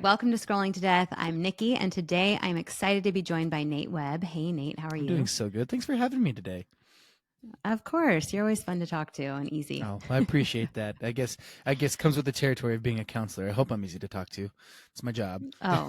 Welcome to Scrolling to Death. I'm Nicki, and today I'm excited to be joined by Nate Webb. Hey, Nate, how are I'm doing you? so good. Thanks for having me today. Of course, you're always fun to talk to and easy. Oh, I appreciate that. I guess comes with the territory of being a counselor. I hope I'm easy to talk to. It's my job. Oh,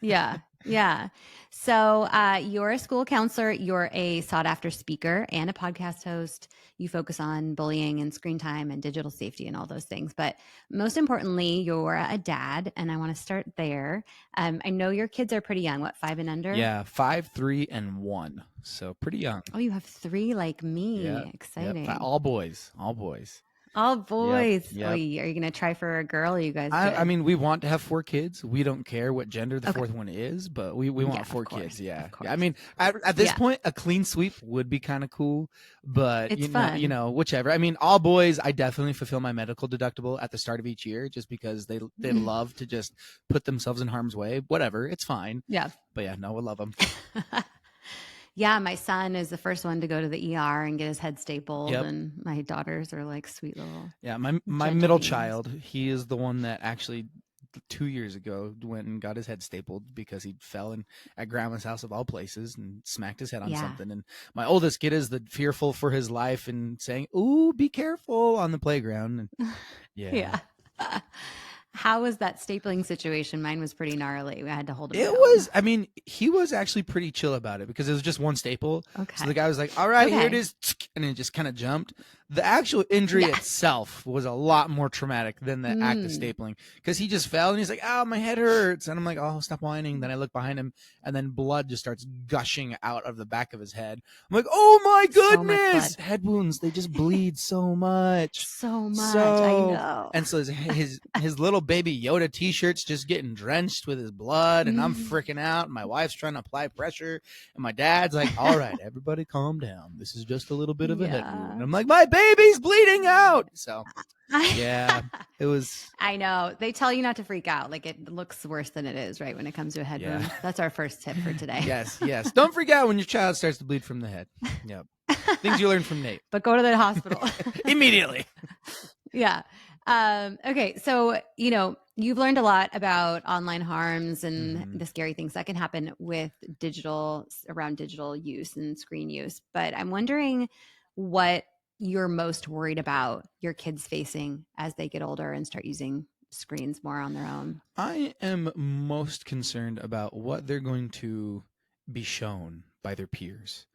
yeah, yeah. So, you're a school counselor, you're a sought after speaker and a podcast host. You focus on bullying and screen time and digital safety and all those things. But most importantly, you're a dad, and I want to start there. I know your kids are pretty young, what, 5 and under? Yeah, 5, 3, and 1. So pretty young. Oh, you have three like Yeah. me. Yep. Exciting. All boys. All boys. All Yep. boys. Oh, are Yep. you going to try for a girl? Or are you guys I good? mean, we want to have 4 kids. We don't care what gender the Okay. fourth one is, but we Yeah, want of 4 kids. course. Yeah. Of Yeah. I course. mean, at this Yeah. point, a clean sweep would be kind of cool, but It's fun. whichever. I mean, all boys. I definitely fulfill my medical deductible at the start of each year, just because they love to just put themselves in harm's way. Whatever, it's fine. Yeah. But yeah, no, we love them. Yeah, my son is the first one to go to the ER and get his head stapled, Yep. and my daughters are like sweet little Yeah, my gentle middle beings. child, he is the one that actually 2 years ago went and got his head stapled because he fell in at grandma's house of all places and smacked his head on Yeah. something. And my oldest kid is the fearful for his life and saying, "Ooh, be careful" on the playground. And yeah, Yeah. How was that stapling situation? Mine was pretty gnarly. I had to hold him it down. was. I mean, he was actually pretty chill about it because it was just one staple. So the Okay. guy was like, "All right, here it Okay. is," and it just kind of jumped. The actual injury Yeah. itself was a lot more traumatic than the act of Mm. stapling because he just fell and he's like, "Oh, my head hurts," and I'm like, "Oh, stop whining." Then I look behind him, and then blood just starts gushing out of the back of his head. I'm like, "Oh my So much goodness!" blood. Head wounds, they just bleed so much. So much. I So know. and so his little baby Yoda t-shirt's just getting drenched with his blood, and I'm Mm. freaking out. And my wife's trying to apply pressure, and my dad's like, "All right, everybody, calm down. This is just a little bit of a head wound." And Yeah. I'm like, "My baby's bleeding out." So yeah, it was. I know. They tell you not to freak out. Like it looks worse than it is, right? When it comes to a head Yeah. wound. That's our first tip for today. Yes, yes. Don't freak out when your child starts to bleed from the head. Yep. Things you learn from Nate. But go to the hospital. Immediately. Yeah. Okay. So, you've learned a lot about online harms and Mhm. the scary things that can happen with around digital use and screen use. But I'm wondering what you're most worried about your kids facing as they get older and start using screens more on their own. I am most concerned about what they're going to be shown by their peers.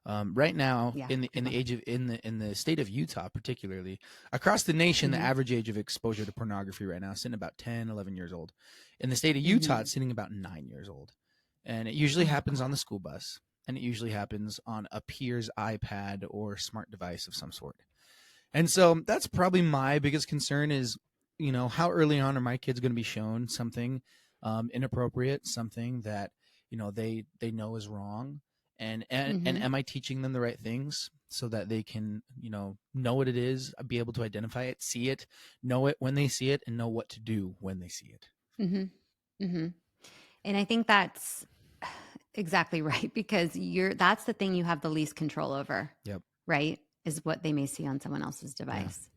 Right now, Yeah. in the Good one. age of in the state of Utah, particularly across the nation, the Mm-hmm. average age of exposure to pornography right now is sitting about 10, 11 years old. In the state of Utah, Mm-hmm. it's sitting about 9 years old, and it usually Oh, happens on the God. school bus, and it usually happens on a peer's iPad or smart device of some sort. And so that's probably my biggest concern is, how early on are my kids going to be shown something inappropriate, something that, they know is wrong. And Mm-hmm. am I teaching them the right things so that they can, know what it is, be able to identify it, see it, know it when they see it, and know what to do when they see it. Mm-hmm. Mm-hmm. And I think that's exactly right because that's the thing you have the least control over, Yep. right? Is what they may see on someone else's Yeah. device.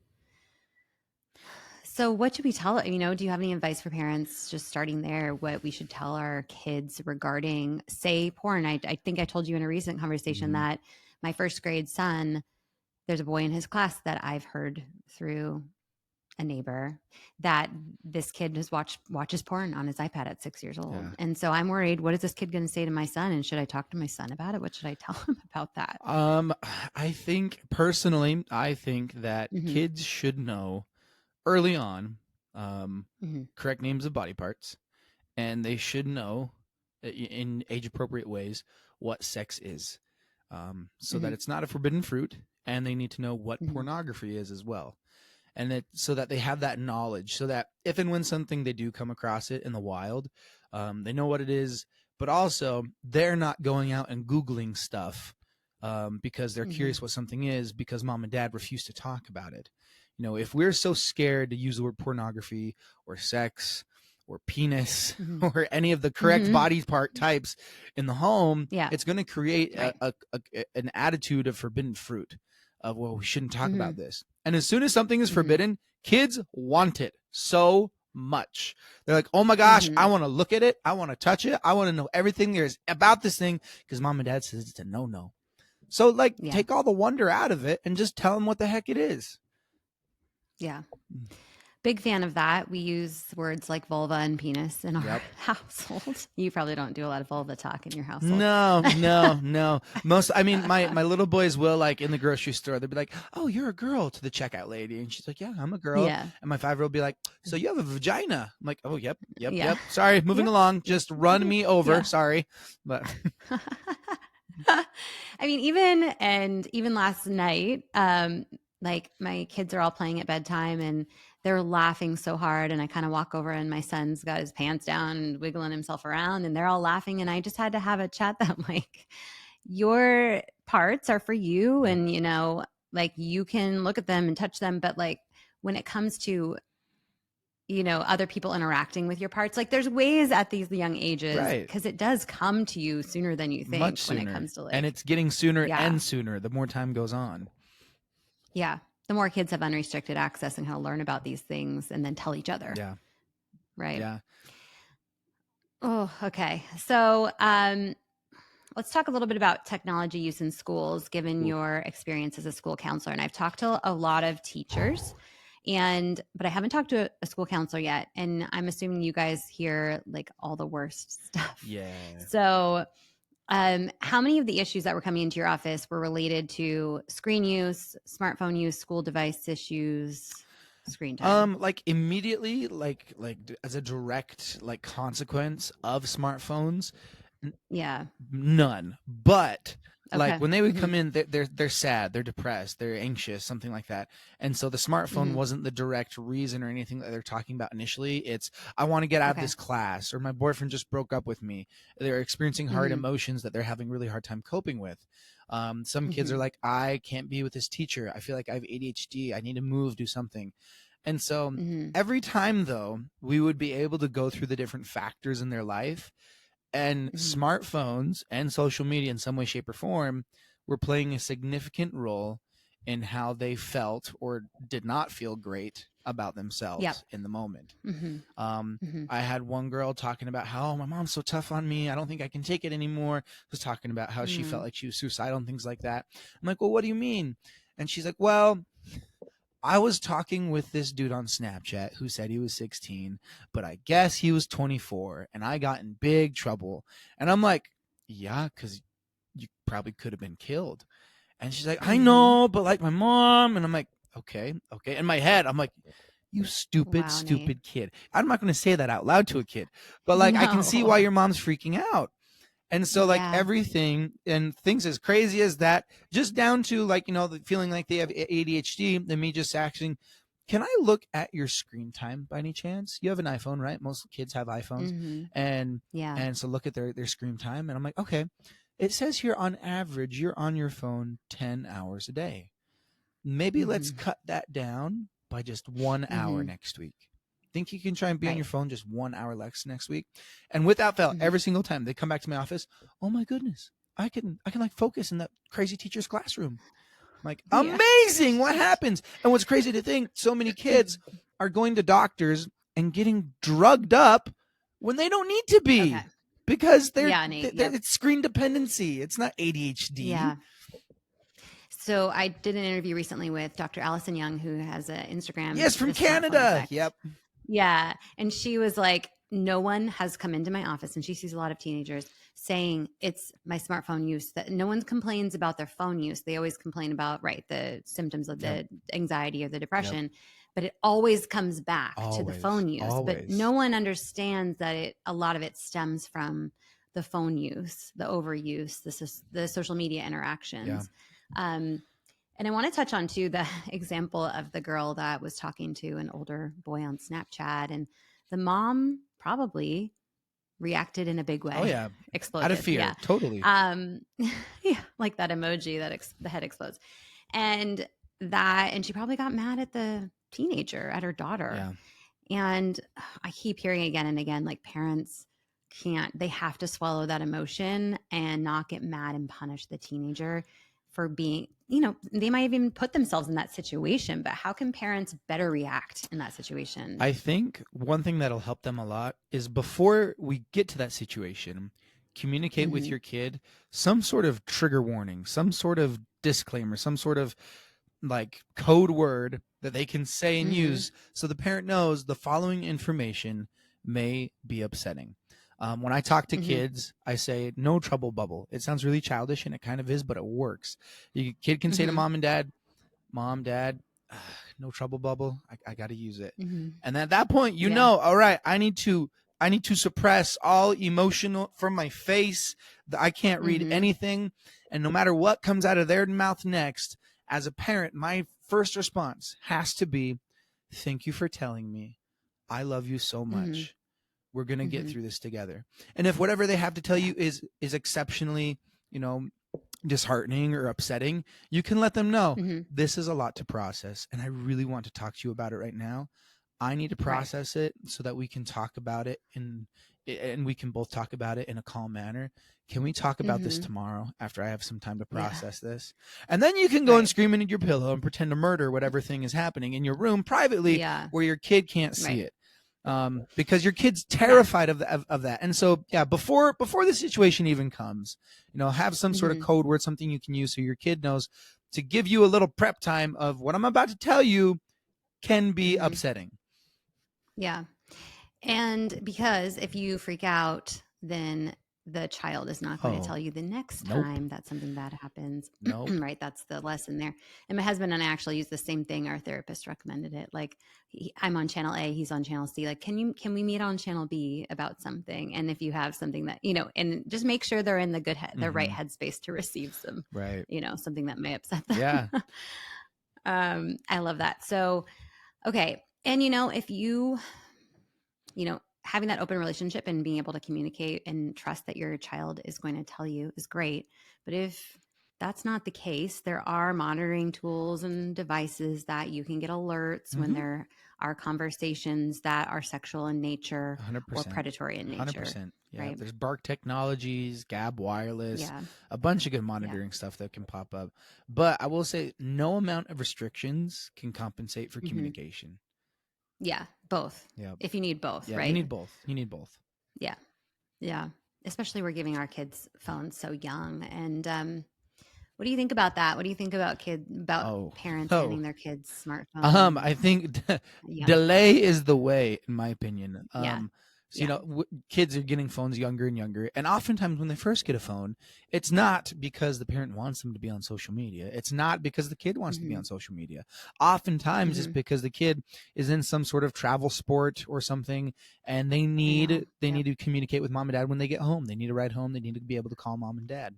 So what should we tell, do you have any advice for parents just starting there, what we should tell our kids regarding, say, porn? I think I told you in a recent conversation Mhm. that my first grade son, there's a boy in his class that I've heard through a neighbor that this kid watches porn on his iPad at 6 years old. Yeah. And so I'm worried, what is this kid going to say to my son? And should I talk to my son about it? What should I tell him about that? I think personally, I think that Mm-hmm. kids should know early on um, Mm-hmm. correct names of body parts, and they should know in age appropriate ways what sex is, so Mm-hmm. that it's not a forbidden fruit, and they need to know what Mm-hmm. pornography is as well. And that so that they have that knowledge, so that if and when something they do come across it in the wild, they know what it is, but also they're not going out and Googling stuff because they're Mm-hmm. curious what something is because mom and dad refuse to talk about it. If we're so scared to use the word pornography or sex or penis Mm-hmm. or any of the correct Mm-hmm. body part types in the home, Yeah. it's going to create Right. an attitude of forbidden fruit of, well, we shouldn't talk Mm-hmm. about this. And as soon as something is Mm-hmm. forbidden, kids want it so much. They're like, oh my gosh, I Mhm. want to look at it. I want to touch it. I want to know everything there is about this thing because mom and dad says it's a no-no. So like Yeah. take all the wonder out of it and just tell them what the heck it is. Yeah. Big fan of that. We use words like vulva and penis in our Yep. household. You probably don't do a lot of vulva talk in your household. No. I mean, my little boys will, like in the grocery store, they'll be like, oh, you're a girl, to the checkout lady. And she's like, yeah, I'm a girl. Yeah. And my 5-year-old will be like, so you have a vagina. I'm like, oh, yep. Yeah. Sorry, moving Yep. along. Just run me over. Yeah. Sorry. But I mean, even last night, like my kids are all playing at bedtime and they're laughing so hard. And I kind of walk over and my son's got his pants down and wiggling himself around and they're all laughing. And I just had to have a chat that like your parts are for you. Yep. And, you know, like you can look at them and touch them. But like when it comes to, you know, other people interacting with your parts, like there's ways at these young ages right. because it does come to you sooner than you think Much when it sooner. comes to like, And it's getting sooner yeah. and sooner the more time goes on. Yeah. The more kids have unrestricted access and kind of learn about these things and then tell each other. Yeah. Right. Yeah. Oh, okay. So let's talk a little bit about technology use in schools, given your experience as a school counselor. And I've talked to a lot of teachers, but I haven't talked to a school counselor yet. And I'm assuming you guys hear like all the worst stuff. Yeah. So how many of the issues that were coming into your office were related to screen use, smartphone use, school device issues, screen time? Like immediately, like as a direct like consequence of smartphones, Yeah. none. But like Okay. when they would Mhm. come in, they're sad, they're depressed, they're anxious, something like that. And so the smartphone Mhm. wasn't the direct reason or anything that they're talking about initially. It's I want to get out of Okay. this class, or my boyfriend just broke up with me. They're experiencing hard Mhm. emotions that they're having really hard time coping with. Some kids are Mhm. like, I can't be with this teacher. I feel like I have ADHD. I need to move, do something. And so Mhm. every time though, we would be able to go through the different factors in their life, and Mhm. smartphones and social media in some way, shape, or form were playing a significant role in how they felt or did not feel great about themselves Yep. in the moment. Mhm. Mhm. I had one girl talking about how, oh, my mom's so tough on me. I don't think I can take it anymore. Was talking about how she felt Mhm. like she was suicidal and things like that. I'm like, well, what do you mean? And she's like, well, I was talking with this dude on Snapchat who said he was 16, but I guess he was 24, and I got in big trouble. And I'm like, yeah, because you probably could have been killed. And she's like, I Mhm. know, but like my mom. And I'm like, okay. In my head, I'm like, you stupid, Wow, Nate. stupid kid. I'm not going to say that out loud to a kid, but like I can see No. why your mom's freaking out. And so like Yeah. everything and things as crazy as that, just down to like, you know, the feeling like they have ADHD and me just asking, can I look at your screen time by any chance? You have an iPhone, right? Most kids have iPhones. Mhm. And Yeah. and so look at their screen time. And I'm like, okay, it says here on average, you're on your phone 10 hours a day. Maybe let's Mhm. cut that down by just 1 hour Mhm. next week. Think you can try and be on your Right. phone just 1 hour less next week? And without fail, Mhm. every single time they come back to my office, oh my goodness, I can like focus in that crazy teacher's classroom. I'm like, Yeah. amazing, what happens? And what's crazy to think, so many kids are going to doctors and getting drugged up when they don't need to Okay. be, because Yeah, Nate. Yep. it's screen dependency. It's not ADHD. Yeah. So I did an interview recently with Dr. Allison Young, who has an Instagram, Yes, from The Smartphone Canada. Effect. Yep. Yeah. And she was like, no one has come into my office, and she sees a lot of teenagers saying it's my smartphone use, that no one complains about their phone use. They always complain about, right, the symptoms of Yep. the anxiety or the Yep. depression, but it always comes back to the Always. phone use. But no Always. one understands that a lot of it stems from the phone use, the overuse, the social media Yeah. interactions. And I want to touch on too the example of the girl that was talking to an older boy on Snapchat, and the mom probably reacted in a big way. Oh yeah. Out of Exploded. fear. Yeah. Totally. Yeah, like that emoji that the head explodes. And she probably got mad at the teenager, at her daughter. Yeah. And I keep hearing again and again, like parents they have to swallow that emotion and not get mad and punish the teenager for being, they might even put themselves in that situation, but how can parents better react in that situation? I think one thing that'll help them a lot is before we get to that situation, communicate with your kid some sort of trigger warning, some sort of disclaimer, some sort of like code word that they can say and use so the parent knows the following information may be upsetting. When I talk to kids, I say no trouble bubble. It sounds really childish and it kind of is, but it works. Your kid can say to mom and dad, Mom, Dad, no trouble bubble. I got to use it. And at that point, you know, all right, I need to suppress all emotional from my face. I can't read anything. And no matter what comes out of their mouth next, as a parent, my first response has to be, thank you for telling me. I love you so much. We're going to get through this together. And if whatever they have to tell you is exceptionally, disheartening or upsetting, you can let them know this is a lot to process and I really want to talk to you about it right now. I need to process it so that we can talk about it and we can both talk about it in a calm manner. Can we talk about this tomorrow after I have some time to process this? And then you can go and scream into your pillow and pretend to murder whatever thing is happening in your room privately where your kid can't see it. Because your kid's terrified of that. And so, before the situation even comes, have some sort of code word, something you can use so your kid knows to give you a little prep time of what I'm about to tell you can be upsetting. Yeah. And because if you freak out, then the child is not going to tell you the next time that something bad happens. Right. That's the lesson there. And my husband and I actually use the same thing. Our therapist recommended it. Like I'm on channel A, he's on channel C. Like, can we meet on channel B about something? And if you have something that, and just make sure they're in the the right headspace to receive some, something that may upset them. Yeah. I love that. So, okay. And, if you having that open relationship and being able to communicate and trust that your child is going to tell you is great. But if that's not the case, there are monitoring tools and devices that you can get alerts when there are conversations that are sexual in nature 100%. or predatory in nature. 100%. Yeah. Right? There's Bark Technologies, Gab Wireless, a bunch of good monitoring stuff that can pop up. But I will say no amount of restrictions can compensate for communication. Yeah, both. Yeah. If you need both, right? You need both. You need both. Yeah. Yeah. Especially we're giving our kids phones so young. And what do you think about that? What do you think about parents handing their kids smartphones? I think delay is the way, in my opinion. So, kids are getting phones younger and younger. And oftentimes when they first get a phone, it's not because the parent wants them to be on social media. It's not because the kid wants to be on social media. Oftentimes it's because the kid is in some sort of travel sport or something, and they need to communicate with mom and dad when they get home. They need a ride home. They need to be able to call mom and dad.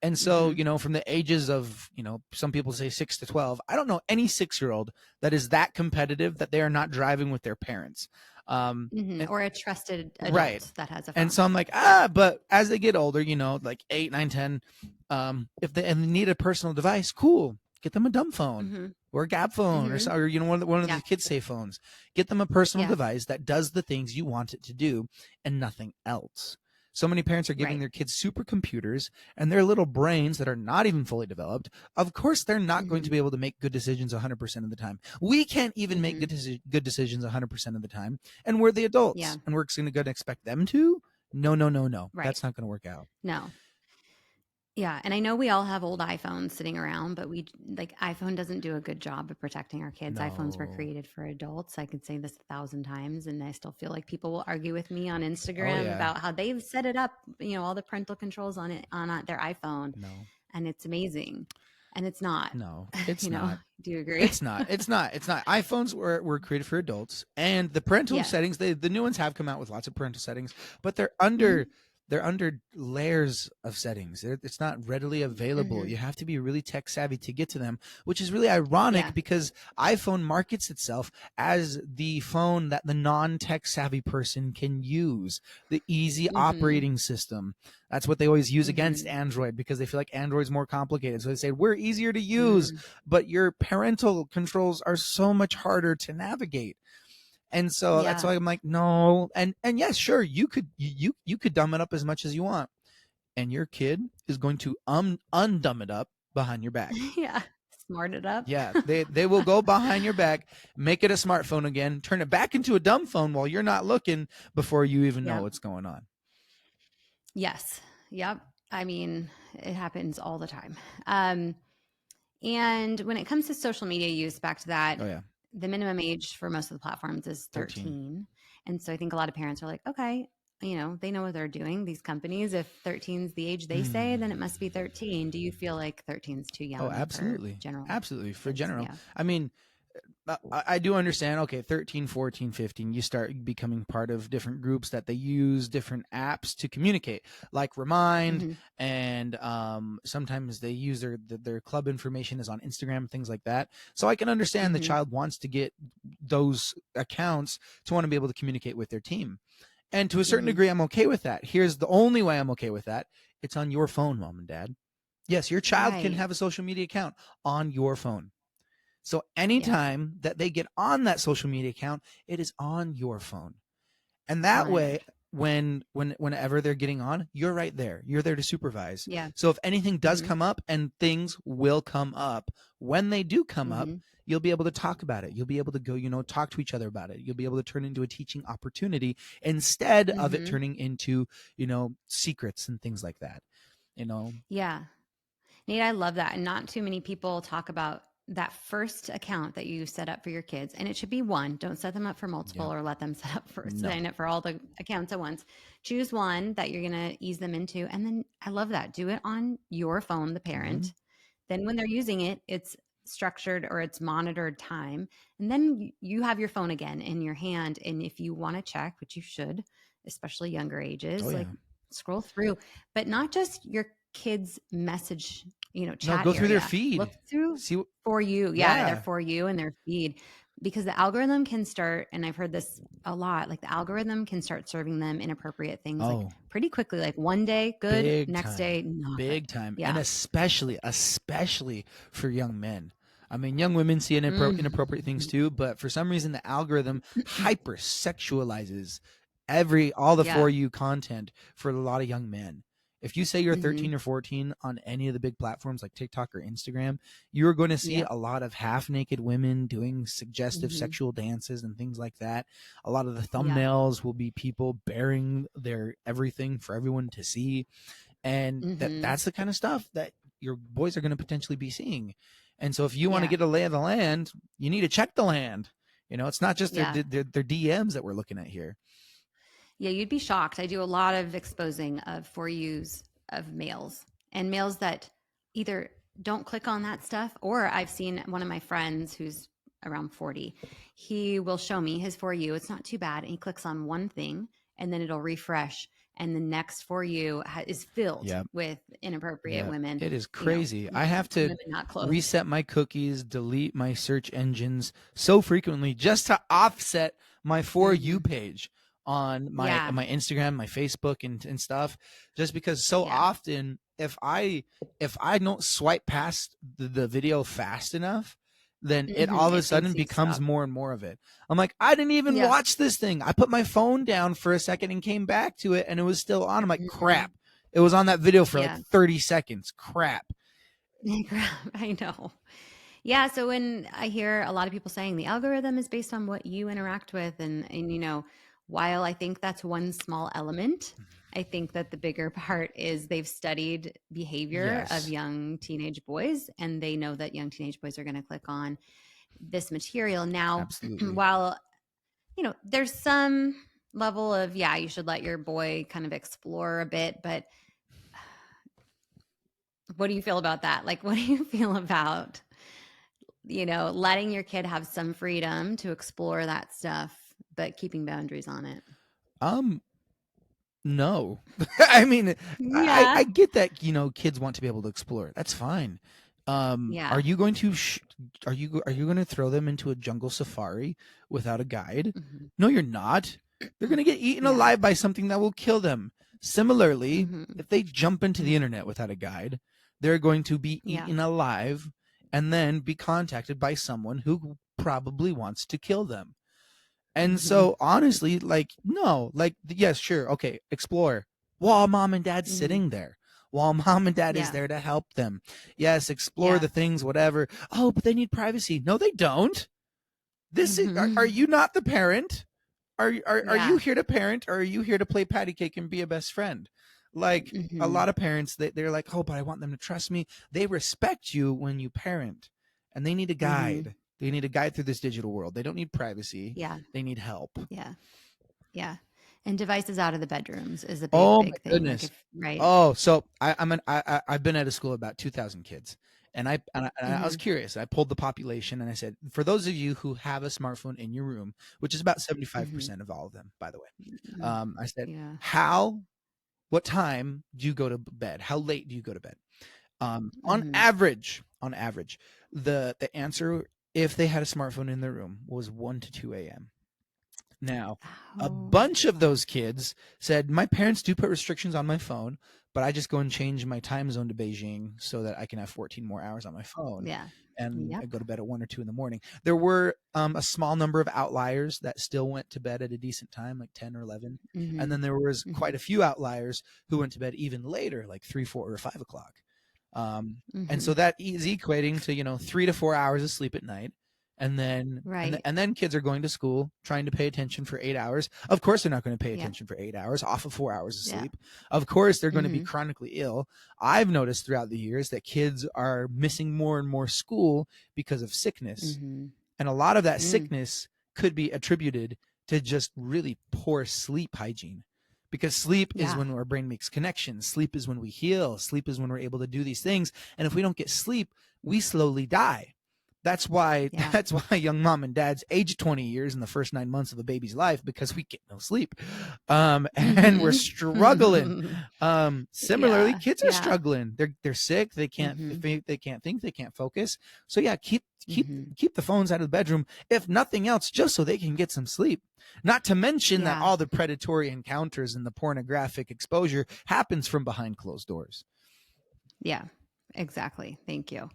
And so, from the ages of, some people say 6 to 12, I don't know any 6-year-old that is that competitive that they are not driving with their parents. Or a trusted adult that has a phone. And so I'm like, but as they get older, like 8, 9, 10, if they need a personal device, cool. Get them a dumb phone or a Gab phone or one of the kids' safe phones. Get them a personal device that does the things you want it to do and nothing else. So many parents are giving their kids supercomputers and their little brains that are not even fully developed. Of course, they're not going to be able to make good decisions 100% of the time. We can't even make good decisions 100% of the time. And we're the adults. And we're going to expect them to? No. Right. That's not going to work out. No. Yeah. And I know we all have old iPhones sitting around, but iPhone doesn't do a good job of protecting our kids. No. iPhones were created for adults. I could say this 1,000 times, and I still feel like people will argue with me on Instagram about how they've set it up, all the parental controls on their iPhone. No. And it's amazing. And it's not. No, it's not. Do you agree? It's not. iPhones were created for adults, and the parental settings, the new ones have come out with lots of parental settings, but they're under layers of settings. It's not readily available. You have to be really tech savvy to get to them, which is really ironic because iPhone markets itself as the phone that the non-tech savvy person can use, the easy operating system. That's what they always use against Android because they feel like Android's more complicated. So they say, we're easier to use, but your parental controls are so much harder to navigate. And so that's why I'm like, no. And yes, sure, you could dumb it up as much as you want. And your kid is going to undumb it up behind your back. Yeah. Smart it up. Yeah, they will go behind your back, make it a smartphone again, turn it back into a dumb phone while you're not looking before you even know Yep. what's going on. Yes. Yep. I mean, it happens all the time. Um, and when it comes to social media use, back to that, Oh yeah, the minimum age for most of the platforms is 13. 13. And so I think a lot of parents are like, okay, they know what they're doing. These companies, if 13 is the age they say, then it must be 13. Do you feel like 13 is too Oh, young for absolutely. general Absolutely. For kids? general. Yeah. I mean, I do understand. Okay, 13, 14, 15, you start becoming part of different groups that they use different apps to communicate, like Remind, Mm-hmm. and sometimes they use their club information is on Instagram, things like that. So I can understand the Mm-hmm. child wants to get those accounts to want to be able to communicate with their team. And to a certain Mm-hmm. degree, I'm okay with that. Here's the only way I'm okay with that. It's on your phone, mom and dad. Yes, your child can Right. have a social media account on your phone. So Yep. anytime that they get on that social media account, it is on your phone. And that way, Monitored. whenever they're getting on, you're right there. You're there to supervise. Yeah. So if anything does Mm-hmm. come up, and things will come up, when they do come up, Mm-hmm. you'll be able to talk about it. You'll be able to go, talk to each other about it. You'll be able to turn into a teaching opportunity instead of it Mm-hmm. turning into, secrets and things like that. You know, Yeah. Nate, I love that. And not too many people talk about that first account that you set up for your kids. And it should be one. Don't set them up for multiple yeah, or let them set up for no, sign up for all the accounts at once. Choose one that you're going to ease them into. And then I love that. Do it on your phone, the hmm parent. Then when they're using it, it's structured or it's monitored time. And then you have your phone again in your hand. And if you want to check, which you should, especially younger oh ages, like yeah, scroll through, but not just your kids' message, no, chat go through their area. feed, Look through see, for you. Yeah, they're yeah, for you and their feed because the algorithm can start, and I've heard this a lot, like the algorithm can start serving them inappropriate things like oh, pretty quickly, like one day good, big next time, day not good. big time, and Yeah. especially for young men. I mean, young women see inappropriate things Mm. too, but for some reason, the algorithm hyper sexualizes all the for Yeah. you content for a lot of young men. If you say you're Hmm. 13 or 14 on any of the big platforms like TikTok or Instagram, you're going to see Yep. a lot of half naked women doing suggestive Hmm. sexual dances and things like that. A lot of the Yeah. thumbnails will be people bearing their everything for everyone to see, and Hmm. that's the kind of stuff that your boys are going to potentially be seeing. And so if you want to Yeah. get a lay of the land, you need to check the land. It's not just their, Yeah. their DMs that we're looking at here. Yeah. You'd be shocked. I do a lot of exposing of for yous of males and males that either don't click on that stuff, or I've seen one of my friends who's around 40. He will show me his for you. It's not too bad. And he clicks on one thing and then it'll refresh. And the next for you is filled Yeah. with inappropriate Yeah, women, it is crazy. I have to women not clothed. reset my cookies, delete my search engines so frequently just to offset my For You Hmm. page on my Yeah. Instagram, my Facebook, and stuff. Just because so Yeah. often, if I don't swipe past the video fast enough, then it all of a It sudden thinks you've becomes stopped. more and more of it. I'm like, I didn't even Yeah. watch this thing. I put my phone down for a second and came back to it, and it was still on. I'm like, Hmm. crap. It was on that video for like Yeah. 30 seconds. Crap. I know. Yeah. So when I hear a lot of people saying the algorithm is based on what you interact with, and while I think that's one small element, I think that the bigger part is they've studied behavior of Yes, young teenage boys, and they know that young teenage boys are going to click on this material. Now, absolutely. while, there's some level of, yeah, you should let your boy kind of explore a bit, but what do you feel about that? Like, what do you feel about, letting your kid have some freedom to explore that stuff, but keeping boundaries on it? Um, no. I mean, Yeah. I get that, kids want to be able to explore. That's fine. Are Yeah. you going to are you going to throw them into a jungle safari without a guide? Hmm. No, you're not. They're going to get eaten Yeah. alive by something that will kill them. Similarly, Hmm. if they jump into the internet without a guide, they're going to be Yeah. eaten alive and then be contacted by someone who probably wants to kill them. And Hmm. so honestly, like, no, like, yes, sure, okay, explore while mom and dad's Hmm. sitting there, while mom and dad is Yeah. there to help them. Yes, explore Yeah. the things, whatever. Oh, but they need privacy. No, they don't. Are Mhm. you not the parent? Are you Yeah. here to parent, or are you here to play patty cake and be a best friend? Like a Mhm. lot of parents, they're like, oh, but I want them to trust me. They respect you when you parent, and they need a Mhm. guide. They need a guide through this digital world. They don't need privacy. Yeah. They need help. Yeah. Yeah. And devices out of the bedrooms is a big, Oh my big thing. Like goodness. if right. Oh, so I've been at a school of about 2,000 kids, and I was Mhm. curious. I pulled the population, and I said, for those of you who have a smartphone in your room, which is about Mhm. 75% of all of them, by the way, Mhm. I said, Yeah. what time do you go to bed? How late do you go to bed? Mhm. On average, the answer, if they had a smartphone in their room, was 1 to 2 a.m. Now, a Oh, bunch of wow. those kids said, my parents do put restrictions on my phone, but I just go and change my time zone to Beijing so that I can have 14 more hours on my phone. Yeah. And I Yep. go to bed at 1 or 2 in the morning. There were a small number of outliers that still went to bed at a decent time, like 10 or 11. And Mhm. then there was quite Mhm. a few outliers who went to bed even later, like 3, 4, or 5 o'clock. And so Mhm. that is equating to 3 to 4 hours of sleep at night, and Right. then kids are going to school trying to pay attention for 8 hours. Of course, they're not going to pay Yeah. attention for 8 hours off of 4 hours of Yeah. sleep. Of course, they're going to be Mhm. chronically ill. I've noticed throughout the years that kids are missing more and more school because of sickness, Mhm. and a lot of that Mm. sickness could be attributed to just really poor sleep hygiene. Because sleep is Yeah. when our brain makes connections. Sleep is when we heal. Sleep is when we're able to do these things. And if we don't get sleep, we slowly die. That's why Yeah. that's why young mom and dads age 20 years in the first 9 months of a baby's life, because we get no sleep. And we're Mhm. struggling. Similarly, Yeah. kids are Yeah. struggling. They're sick. They can't Mhm. think. They can't think. They can't focus. So yeah, Mhm. keep the phones out of the bedroom, if nothing else, just so they can get some sleep. Not to mention that Yeah. all the predatory encounters and the pornographic exposure happens from behind closed doors. Yeah. Exactly. Thank you.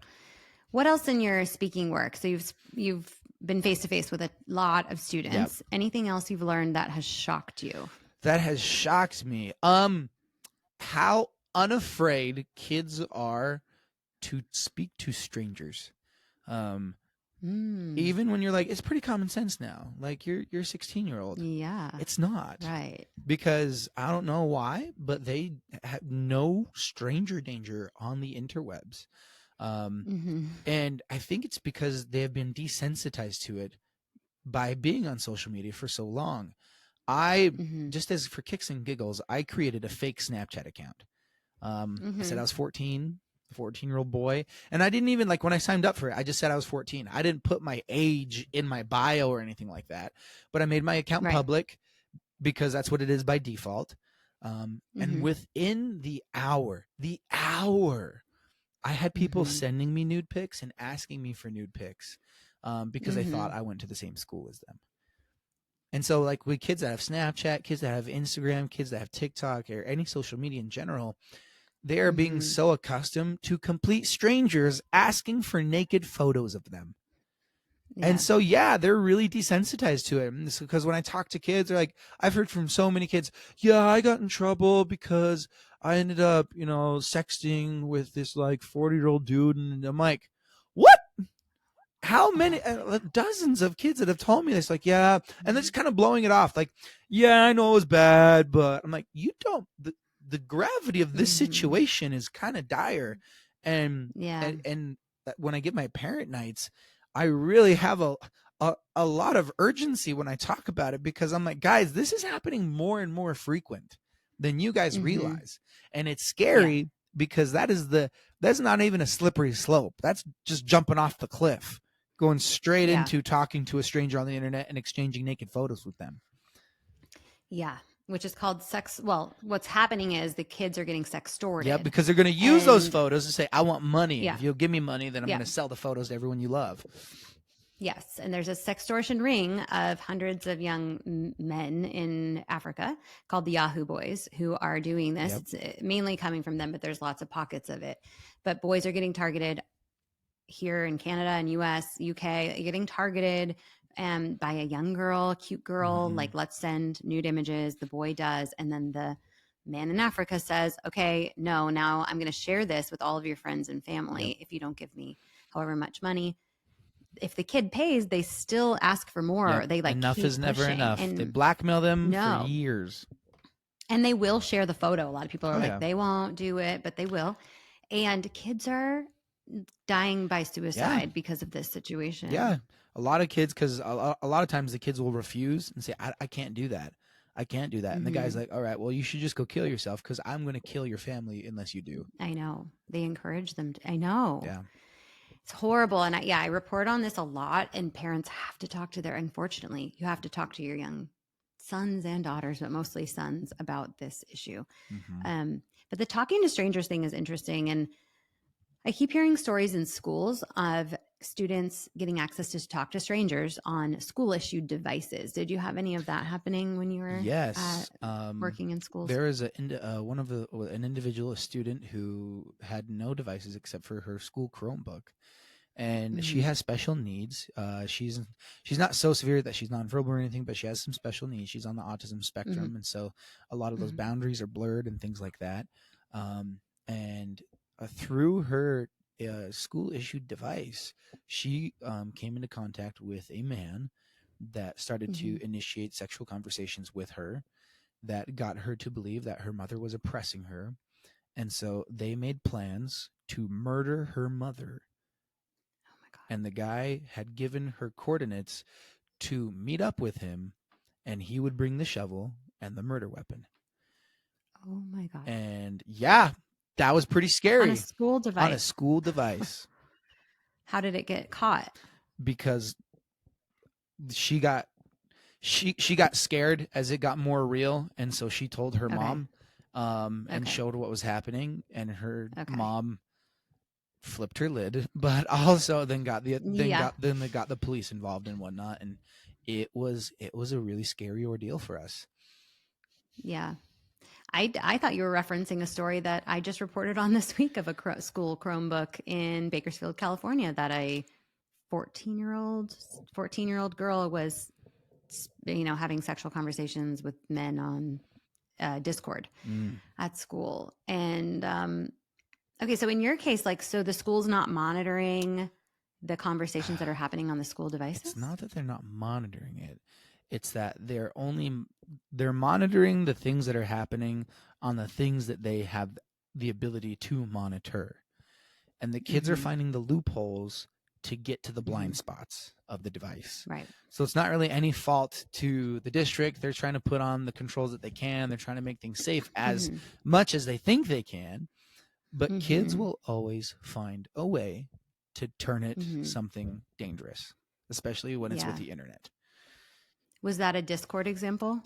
What else in your speaking work? So you've been face to face with a lot of Yep. students. Anything else you've learned that has shocked you? That has shocked me. How unafraid kids are to speak to strangers. Um, Mm. Even when you're like, it's pretty common sense now. Like you're a 16-year-old. Yeah. It's not. Right. Because I don't know why, but they have no stranger danger on the interwebs. Um, Mhm. and I think it's because they have been desensitized to it by being on social media for so long. I Mhm. just, as for kicks and giggles, I created a fake Snapchat account. I said I Mhm. was 14, 14-year-old boy. And I didn't even, like, when I signed up for it, I just said I was 14. I didn't put my age in my bio or anything like that. But I made my account Right. public because that's what it is by default. And Mhm. within the hour, I had people Mhm. sending me nude pics and asking me for nude pics, because they thought Mhm. I went to the same school as them. And so, like, with kids that have Snapchat, kids that have Instagram, kids that have TikTok, or any social media in general, they are being Mhm. so accustomed to complete strangers asking for naked photos of them. And Yeah. so, yeah, they're really desensitized to it. Because when I talk to kids, they're like, I've heard from so many kids, yeah, I got in trouble because I ended up, sexting with this like 40-year-old dude. And I'm like, what? How many? Oh my Dozens of kids that have told me this, like, yeah. And they're just kind of blowing it off. Like, yeah, I know it was bad, but I'm like, you don't, the gravity of God. this Mhm. situation is kind of dire. And, Yeah. and when I give my parent nights, I really have a lot of urgency when I talk about it, because I'm like, guys, this is happening more and more frequent than you guys Mhm. realize. And it's Yeah. scary because that's not even a slippery slope. That's just jumping off the cliff, going straight Yeah. into talking to a stranger on the internet and exchanging naked photos with them. Yeah. Which is called sex. Well, what's happening is the kids are getting Yeah, sextorted. because they're going to use those And photos to say, I want money. And yeah. if you'll give me money, then I'm Yeah. going to sell the photos to everyone you love. Yes, and there's a sextortion ring of hundreds of young men in Africa called the Yahoo Boys who are doing this. Yep. It's mainly coming from them, but there's lots of pockets of it. But boys are getting targeted here in Canada and US, UK, getting targeted by a young girl, cute girl, Mm-hmm. like let's send nude images. The boy does, and then man in Africa says, okay, no, now I'm going to share this with all of your friends and family Yep. if you don't give me however much money. If the kid pays, they still ask for more. Yep. They like Enough keep is never pushing. enough. They And blackmail them for no. years. And they will share the photo. A lot of people are Oh, like, yeah. they won't do it, but they will. And kids are dying by suicide because of this situation. Yeah. A lot of kids, because a lot of times the kids will refuse and say, I can't do that. I can't do that. And the guy's like, all right, well, you should just go kill yourself because I'm going to kill your family unless you do. I know. They encourage them. I know. Yeah. It's horrible. And I report on this a lot. And parents have to talk to unfortunately, you have to talk to your young sons and daughters, but mostly sons, about this issue. But the talking to strangers thing is interesting. And I keep hearing stories in schools of students getting access to talk to strangers on school issued devices. Did you have any of that happening when you were working in schools? There is an individual, a student who had no devices except for her school Chromebook. And she has special needs. She's not so severe that she's nonverbal or anything, but she has some special needs. She's on the autism spectrum, and so a lot of those boundaries are blurred and things like that. And through her school issued device, she came into contact with a man that started to initiate sexual conversations with her, that got her to believe that her mother was oppressing her, and so they made plans to murder her mother. And the guy had given her coordinates to meet up with him, and he would bring the shovel and the murder weapon. Oh my God. And yeah, that was pretty scary. On a school device. On a school device. How did it get caught? Because she got scared as it got more real, and so she told her mom and showed what was happening, and her mom flipped her lid, but also then they got the police involved and whatnot, and it was a really scary ordeal for us. Yeah. I thought you were referencing a story that I just reported on this week of a school Chromebook in Bakersfield, California, that a 14-year-old girl was, having sexual conversations with men on Discord at school. And okay, so in your case, so the school's not monitoring the conversations that are happening on the school devices? It's not that they're not monitoring it. It's that they're monitoring the things that are happening on the things that they have the ability to monitor. And the kids are finding the loopholes to get to the blind spots of the device. Right. So it's not really any fault to the district. They're trying to put on the controls that they can. They're trying to make things safe as much as they think they can. But kids will always find a way to turn it something dangerous, especially when it's with the internet. Was that a Discord example?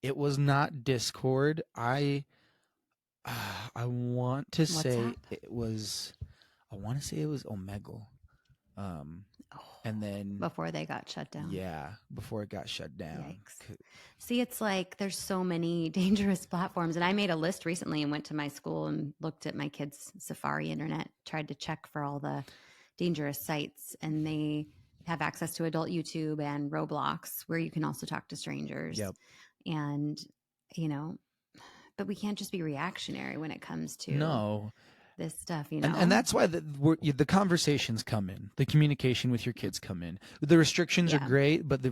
It was not Discord. I want to say it was. I want to say it was Omegle. And then before they got shut down. Yeah, before it got shut down. Yikes. See, it's like there's so many dangerous platforms. And I made a list recently and went to my school and looked at my kids' Safari internet, tried to check for all the dangerous sites. And they have access to adult YouTube and Roblox, where you can also talk to strangers. Yep. And, but we can't just be reactionary when it comes to this stuff, And that's why the conversations come in, the communication with your kids come in. The restrictions are great, but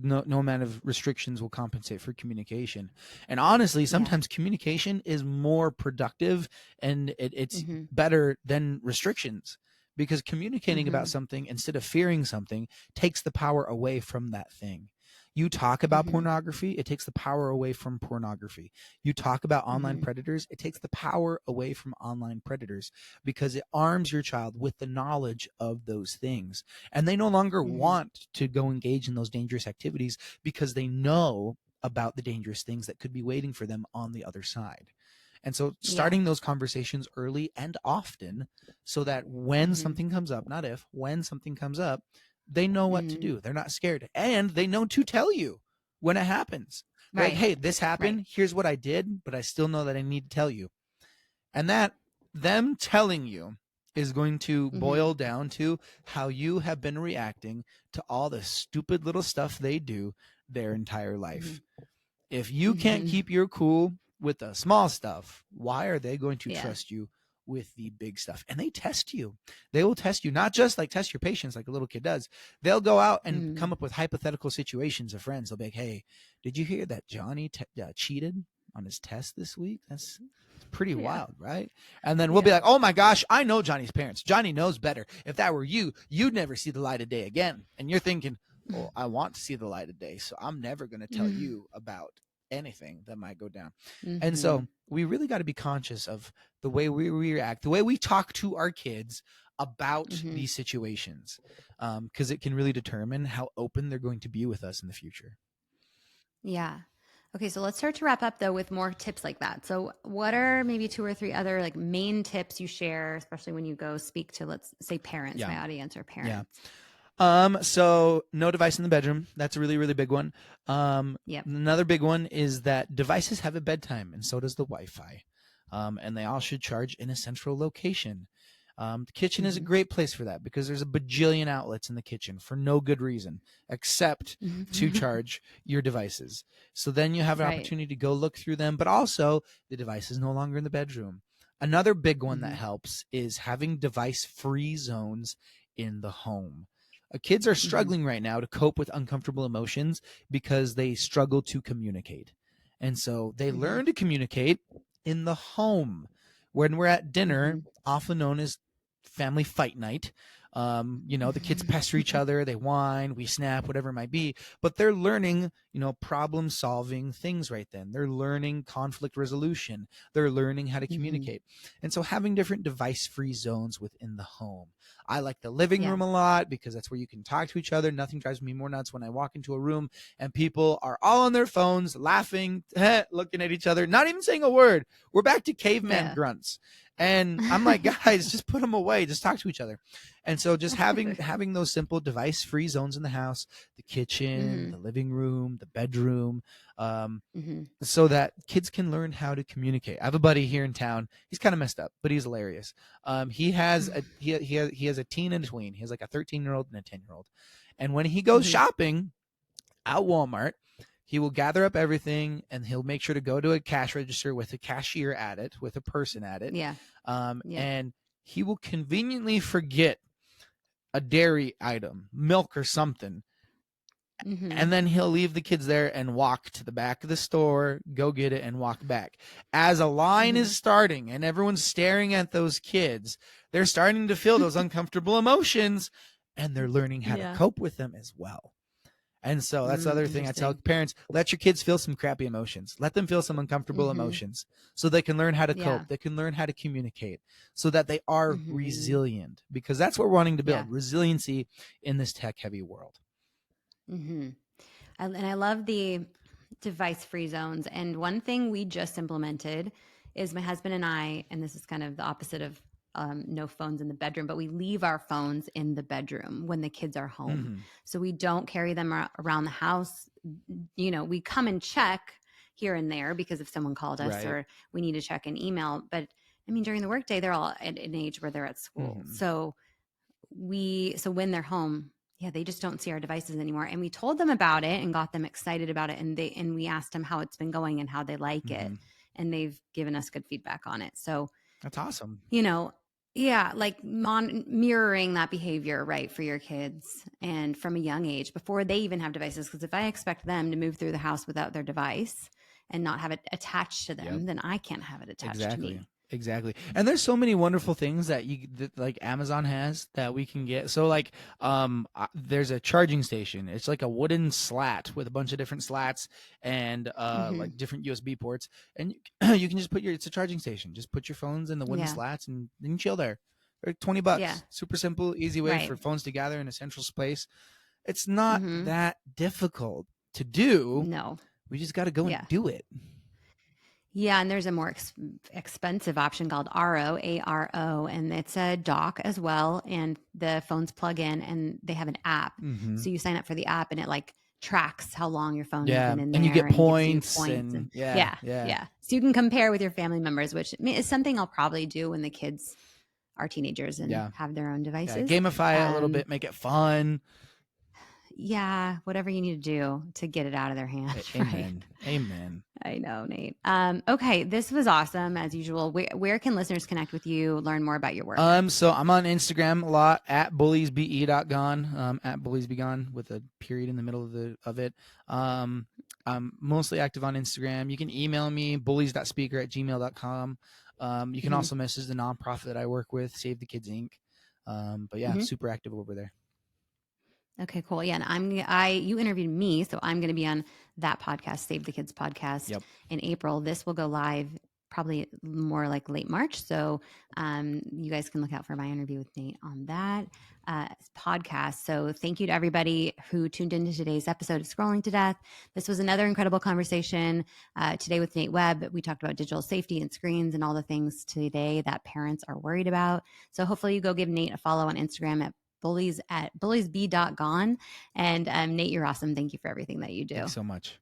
no amount of restrictions will compensate for communication. And honestly, sometimes communication is more productive, and it's better than restrictions, because communicating about something instead of fearing something takes the power away from that thing. You talk about pornography, it takes the power away from pornography. You talk about online predators, it takes the power away from online predators, because it arms your child with the knowledge of those things. And they no longer want to go engage in those dangerous activities, because they know about the dangerous things that could be waiting for them on the other side. And so starting those conversations early and often, so that when something comes up, not if, when something comes up, they know what to do. They're not scared. And they know to tell you when it happens. Right. Like, hey, this happened. Right. Here's what I did, but I still know that I need to tell you. And that them telling you is going to boil down to how you have been reacting to all the stupid little stuff they do their entire life. If you can't keep your cool with the small stuff, why are they going to trust you with the big stuff? And they test you. They will test you, not just like test your patience like a little kid does. They'll go out and come up with hypothetical situations of friends. They'll be like, hey, did you hear that Johnny cheated on his test this week? That's pretty wild, right? And then we'll be like, oh my gosh, I know Johnny's parents. Johnny knows better. If that were you, you'd never see the light of day again. And you're thinking, well, I want to see the light of day, so I'm never going to tell you about anything that might go down. And so we really got to be conscious of the way we react, the way we talk to our kids about these situations, because it can really determine how open they're going to be with us in the future. Yeah. Okay, so let's start to wrap up though with more tips like that. So what are maybe 2 or 3 other like main tips you share, especially when you go speak to, let's say, parents, my audience are parents? Yeah. So no device in the bedroom. That's a really, really big one. Another big one is that devices have a bedtime, and so does the Wi-Fi. And they all should charge in a central location. The kitchen is a great place for that because there's a bajillion outlets in the kitchen for no good reason except to charge your devices. So then you have an opportunity to go look through them, but also the device is no longer in the bedroom. Another big one that helps is having device-free zones in the home. Kids are struggling right now to cope with uncomfortable emotions because they struggle to communicate. And so they learn to communicate in the home. When we're at dinner, often known as family fight night, the kids pester each other, they whine, we snap, whatever it might be, but they're learning, problem solving things right then. They're learning conflict resolution. They're learning how to communicate. And so having different device-free zones within the home. I like the living room a lot because that's where you can talk to each other. Nothing drives me more nuts when I walk into a room and people are all on their phones, laughing, looking at each other, not even saying a word. We're back to caveman grunts. And I'm like, guys, just put them away. Just talk to each other. And so just having those simple device-free zones in the house, the kitchen, the living room, the bedroom, so that kids can learn how to communicate. I have a buddy here in town. He's kind of messed up, but he's hilarious. He has a teen and a tween. He has like a 13-year-old and a 10-year-old. And when he goes shopping at Walmart, he will gather up everything and he'll make sure to go to a cash register with a cashier at it, with a person at it. And he will conveniently forget a dairy item, milk or something. And then he'll leave the kids there and walk to the back of the store, go get it, and walk back. As a line is starting and everyone's staring at those kids, they're starting to feel those uncomfortable emotions, and they're learning how to cope with them as well. And so that's the other thing I tell parents: let your kids feel some crappy emotions. Let them feel some uncomfortable emotions so they can learn how to cope. They can learn how to communicate so that they are resilient, because that's what we're wanting to build, resiliency in this tech-heavy world. And I love the device-free zones. And one thing we just implemented is my husband and I, and this is kind of the opposite of no phones in the bedroom, but we leave our phones in the bedroom when the kids are home. So we don't carry them around the house. We come and check here and there because if someone called us or we need to check an email. But I mean, during the workday, they're all at an age where they're at school. So when they're home, they just don't see our devices anymore. And we told them about it and got them excited about it. And we asked them how it's been going and how they like it. And they've given us good feedback on it. So that's awesome. Like mirroring that behavior, right, for your kids and from a young age before they even have devices. Because if I expect them to move through the house without their device and not have it attached to them, then I can't have it attached to me. Exactly. And there's so many wonderful things that like Amazon has that we can get. So like there's a charging station. It's like a wooden slat with a bunch of different slats and like different USB ports, and you can just it's a charging station. Just put your phones in the wooden slats and then chill there. They're $20. Super simple, easy way for phones to gather in a central space. It's not that difficult to do. No. We just got to go and do it. Yeah, and there's a more expensive option called ARO, A-R-O, and it's a dock as well, and the phones plug in, and they have an app. So you sign up for the app, and it like tracks how long your phone has been in there. And you get points. And so you can compare with your family members, which is something I'll probably do when the kids are teenagers and have their own devices. Gamify it a little bit, make it fun. yeah, whatever you need to do to get it out of their hands. Amen. Amen. I know, Nate. Okay, this was awesome as usual. Where can listeners connect with you, learn more about your work? So I'm on Instagram a lot at bulliesbe.gone, at bulliesbegone with a period in the middle of it. I'm mostly active on Instagram. You can email me bullies.speaker@gmail.com. You can also message the nonprofit that I work with, Save the Kids Inc. But yeah, super active over there. Okay, cool. Yeah, and you interviewed me, so I'm going to be on that podcast, Save the Kids podcast, in April. This will go live probably more like late March, so you guys can look out for my interview with Nate on that podcast. So thank you to everybody who tuned into today's episode of Scrolling to Death. This was another incredible conversation today with Nate Webb. We talked about digital safety and screens and all the things today that parents are worried about. So hopefully you go give Nate a follow on Instagram at bulliesb.gone. And Nate, you're awesome. Thank you for everything that you do. Thanks so much.